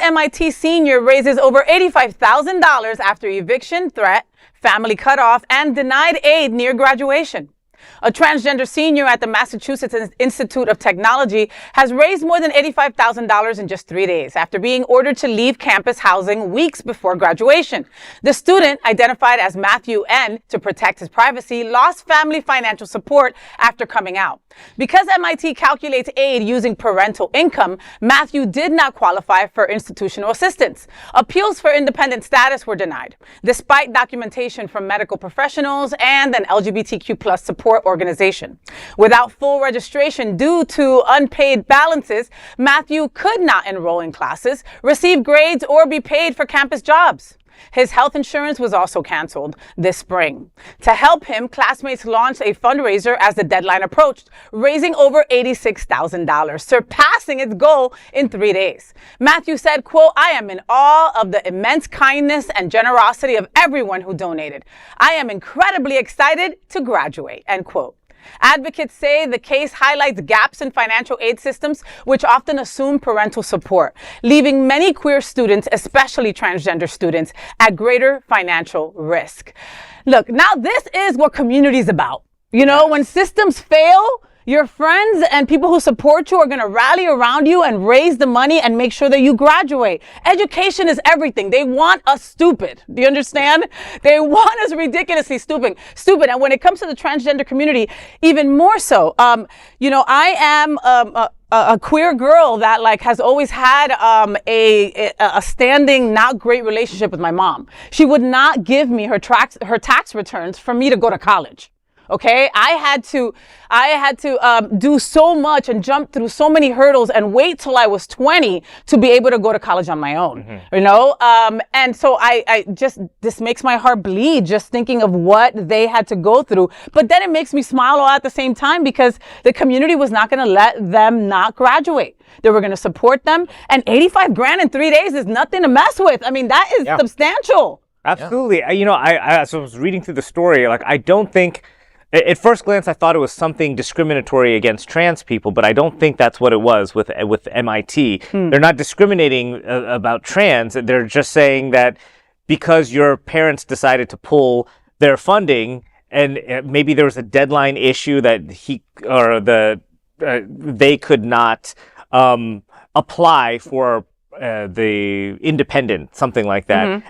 MIT senior raises over $85,000 after eviction threat, family cutoff, and denied aid near graduation. A transgender senior at the Massachusetts Institute of Technology has raised more than $85,000 in just 3 days after being ordered to leave campus housing weeks before graduation. The student, identified as Matthew N. to protect his privacy, lost family financial support after coming out. Because MIT calculates aid using parental income, Matthew did not qualify for institutional assistance. Appeals for independent status were denied, despite documentation from medical professionals and an LGBTQ+ support organization. Without full registration due to unpaid balances, Matthew could not enroll in classes, receive grades, or be paid for campus jobs. His health insurance was also canceled this spring. To help him, classmates launched a fundraiser as the deadline approached, raising over $86,000, surpassing its goal in 3 days. Matthew said, quote, "I am in awe of the immense kindness and generosity of everyone who donated. I am incredibly excited to graduate," end quote. Advocates say the case highlights gaps in financial aid systems, which often assume parental support, leaving many queer students, especially transgender students, at greater financial risk. Look, now this is what community is about. You know, when systems fail, your friends and people who support you are going to rally around you and raise the money and make sure that you graduate. Education is everything. They want us stupid. Do you understand? They want us ridiculously stupid. And when it comes to the transgender community, even more so. You know, I am a queer girl that has always had a standing, not great relationship with my mom. She would not give me her tax returns for me to go to college. Okay, I had to do so much and jump through so many hurdles and wait till I was 20 to be able to go to college on my own. Mm-hmm. You know, and so this makes my heart bleed just thinking of what they had to go through. But then it makes me smile all at the same time because the community was not going to let them not graduate. They were going to support them, and 85 grand in 3 days is nothing to mess with. I mean, that is substantial. Absolutely. Yeah. You know, as I was reading through the story, I don't think. At first glance, I thought it was something discriminatory against trans people, but I don't think that's what it was with MIT. They're not discriminating about trans. They're just saying that because your parents decided to pull their funding, and maybe there was a deadline issue that they could not apply for the independent, something like that. Mm-hmm.